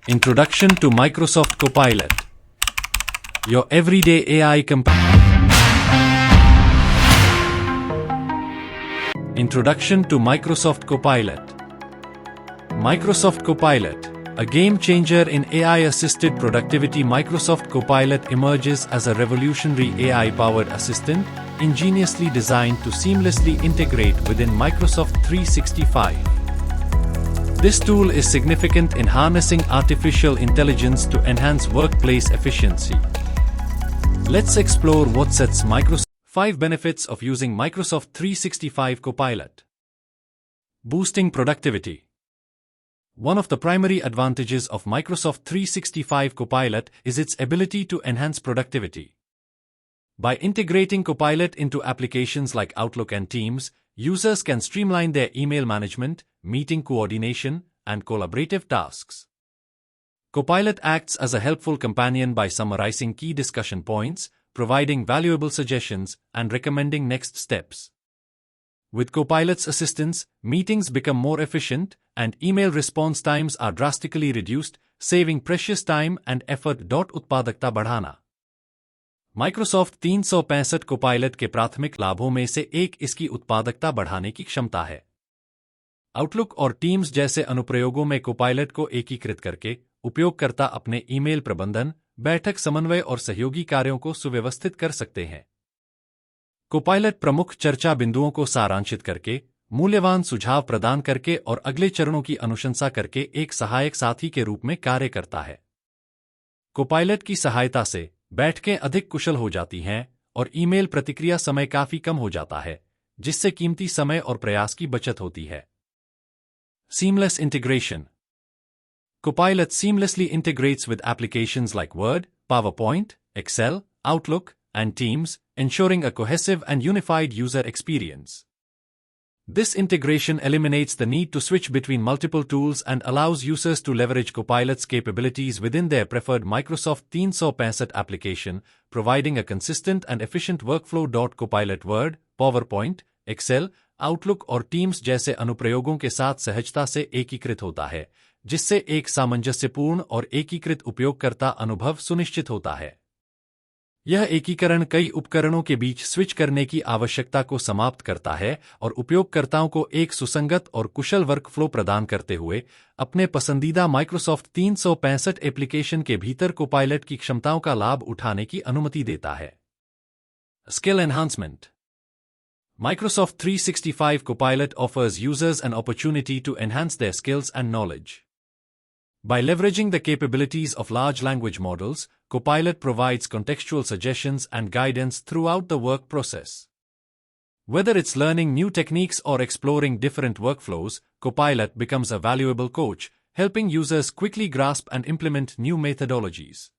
Introduction to Microsoft Copilot. Your everyday AI companion. Introduction to Microsoft Copilot. Microsoft Copilot, a game changer in AI-assisted productivity. Microsoft Copilot emerges as a revolutionary AI-powered assistant, ingeniously designed to seamlessly integrate within Microsoft 365. This tool is significant in harnessing artificial intelligence to enhance workplace efficiency. Let's explore what sets Microsoft. 5 benefits of using Microsoft 365 Copilot. Boosting productivity. One of the primary advantages of Microsoft 365 Copilot is its ability to enhance productivity. By integrating Copilot into applications like Outlook and Teams, users can streamline their email management, meeting coordination, and collaborative tasks. Copilot acts as a helpful companion by summarizing key discussion points, providing valuable suggestions, and recommending next steps. With Copilot's assistance, meetings become more efficient, and email response times are drastically reduced, saving precious time and effort. उत्पादकता बढ़ाना. Microsoft 365 Copilot के प्राथमिक लाभों में से एक इसकी उत्पादकता बढ़ाने की क्षमता है. आउटलुक और टीम्स जैसे अनुप्रयोगों में Copilot को एकीकृत करके उपयोगकर्ता अपने ईमेल प्रबंधन, बैठक समन्वय और सहयोगी कार्यों को सुव्यवस्थित कर सकते हैं. Copilot प्रमुख चर्चा बिंदुओं को सारांशित करके, मूल्यवान सुझाव प्रदान करके और अगले चरणों की अनुशंसा करके एक सहायक साथी के रूप में कार्य करता है. Copilot की सहायता से बैठकें अधिक कुशल हो जाती हैं और ईमेल प्रतिक्रिया समय काफी कम हो जाता है, जिससे कीमती समय और प्रयास की बचत होती है. Seamless integration. Copilot seamlessly integrates with applications like Word, PowerPoint, Excel, Outlook, and Teams, ensuring a cohesive and unified user experience. This integration eliminates the need to switch between multiple tools and allows users to leverage Copilot's capabilities within their preferred Microsoft 365 application, providing a consistent and efficient workflow. Copilot Word, PowerPoint, Excel, Outlook और Teams जैसे अनुप्रयोगों के साथ सहजता से एकीकृत होता है, जिससे एक सामंजस्यपूर्ण और एकीकृत उपयोगकर्ता अनुभव सुनिश्चित होता है. यह एकीकरण कई उपकरणों के बीच स्विच करने की आवश्यकता को समाप्त करता है और उपयोगकर्ताओं को एक सुसंगत और कुशल वर्कफ्लो प्रदान करते हुए अपने पसंदीदा Microsoft 365 एप्लीकेशन के भीतर Copilot की क्षमताओं का लाभ उठाने की अनुमति देता है. Skill enhancement. Microsoft 365 Copilot offers users an opportunity to enhance their skills and knowledge. By leveraging the capabilities of large language models, Copilot provides contextual suggestions and guidance throughout the work process. Whether it's learning new techniques or exploring different workflows, Copilot becomes a valuable coach, helping users quickly grasp and implement new methodologies.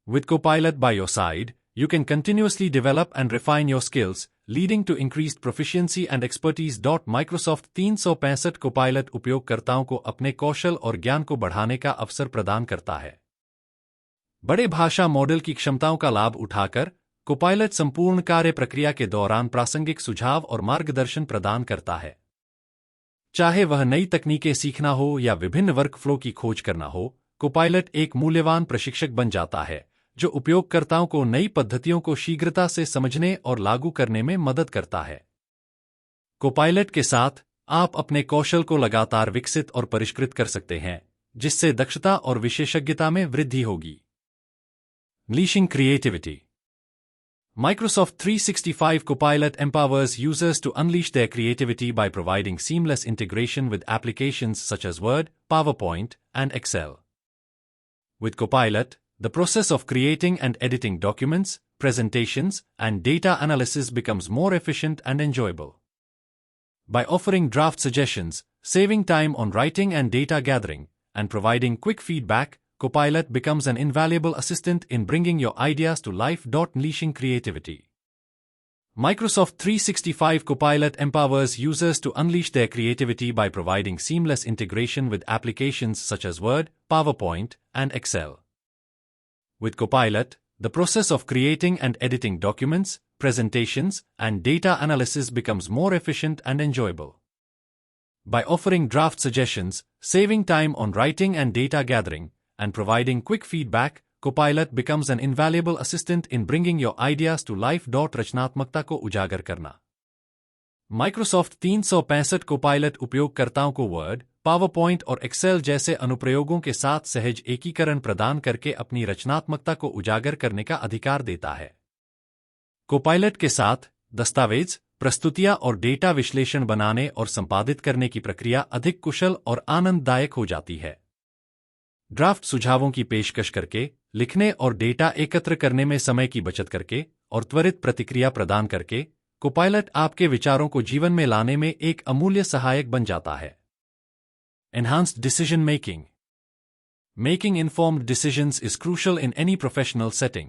With Copilot by your side, you can continuously develop and refine your skills, leading to increased proficiency and expertise. Microsoft 365 Copilot उपयोगकर्ताओं को अपने कौशल और ज्ञान को बढ़ाने का अवसर प्रदान करता है. बड़े भाषा मॉडल की क्षमताओं का लाभ उठाकर, Copilot संपूर्ण कार्य प्रक्रिया के दौरान प्रासंगिक सुझाव और मार्गदर्शन प्रदान करता है. चाहे वह नई तकनीकें सीखना हो या विभिन्न वर्कफ्लो की खोज करना हो, Copilot एक मूल्यवान प्रशिक्षक बन जाता है, जो उपयोगकर्ताओं को नई पद्धतियों को शीघ्रता से समझने और लागू करने में मदद करता है. Copilot के साथ, आप अपने कौशल को लगातार विकसित और परिष्कृत कर सकते हैं, जिससे दक्षता और विशेषज्ञता में वृद्धि होगी. Unleashing creativity. Microsoft 365 Copilot empowers users to unleash their creativity by providing seamless integration with applications such as Word, PowerPoint, and Excel. With Copilot, the process of creating and editing documents, presentations, and data analysis becomes more efficient and enjoyable. By offering draft suggestions, saving time on writing and data gathering, and providing quick feedback, Copilot becomes an invaluable assistant in bringing your ideas to life. Unleashing creativity. Microsoft 365 Copilot empowers users to unleash their creativity by providing seamless integration with applications such as Word, PowerPoint, and Excel. With Copilot, the process of creating and editing documents, presentations, and data analysis becomes more efficient and enjoyable. By offering draft suggestions, saving time on writing and data gathering, and providing quick feedback, Copilot becomes an invaluable assistant in bringing your ideas to life. रचनात्मकता को उजागर करना। Microsoft 365 Copilot उपयोगकर्ताओं को word, PowerPoint और Excel जैसे अनुप्रयोगों के साथ सहज एकीकरण प्रदान करके अपनी रचनात्मकता को उजागर करने का अधिकार देता है। Copilot के साथ दस्तावेज, प्रस्तुतियां और डेटा विश्लेषण बनाने और संपादित करने की प्रक्रिया अधिक कुशल और आनंददायक हो जाती है। ड्राफ्ट सुझावों की पेशकश करके, लिखने और डेटा एकत्र करने में समय की बचत करके और त्वरित प्रतिक्रिया प्रदान करके, Copilot आपके विचारों को जीवन में लाने में एक अमूल्य सहायक बन जाता है। Enhanced decision making. Making informed decisions is crucial in any professional setting.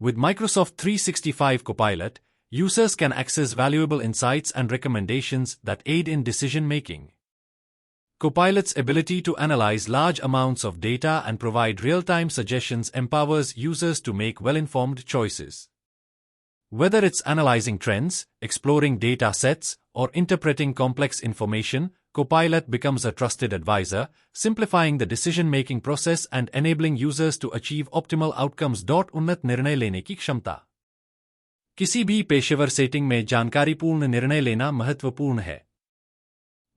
With Microsoft 365 Copilot, users can access valuable insights and recommendations that aid in decision making. Copilot's ability to analyze large amounts of data and provide real-time suggestions empowers users to make well-informed choices. Whether it's analyzing trends, exploring data sets, or interpreting complex information, Copilot becomes a trusted advisor, simplifying the decision-making process and enabling users to achieve optimal outcomes. उन्नत निर्णय लेने की क्षमता। किसी भी पेशेवर setting में जानकारीपूर्ण निर्णय लेना महत्वपूर्ण है।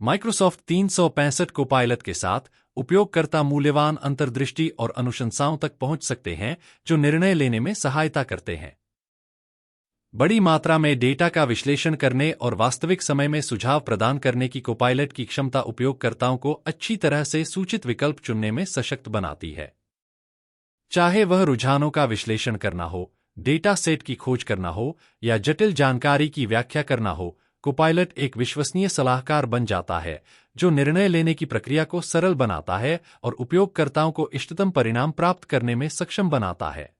Microsoft 365 Copilot के साथ उपयोगकर्ता मूल्यवान अंतर्दृष्टि और अनुशंसाओं तक पहुंच सकते हैं जो निर्णय लेने में सहायता करते हैं। बड़ी मात्रा में डेटा का विश्लेषण करने और वास्तविक समय में सुझाव प्रदान करने की Copilot की क्षमता उपयोगकर्ताओं को अच्छी तरह से सूचित विकल्प चुनने में सशक्त बनाती है। चाहे वह रुझानों का विश्लेषण करना हो, डेटा सेट की खोज करना हो या जटिल जानकारी की व्याख्या करना हो, Copilot एक विश्वसनीय सलाहकार बन जाता है जो निर्णय लेने की प्रक्रिया को सरल बनाता है और उपयोगकर्ताओं को इष्टतम परिणाम प्राप्त करने में सक्षम बनाता है।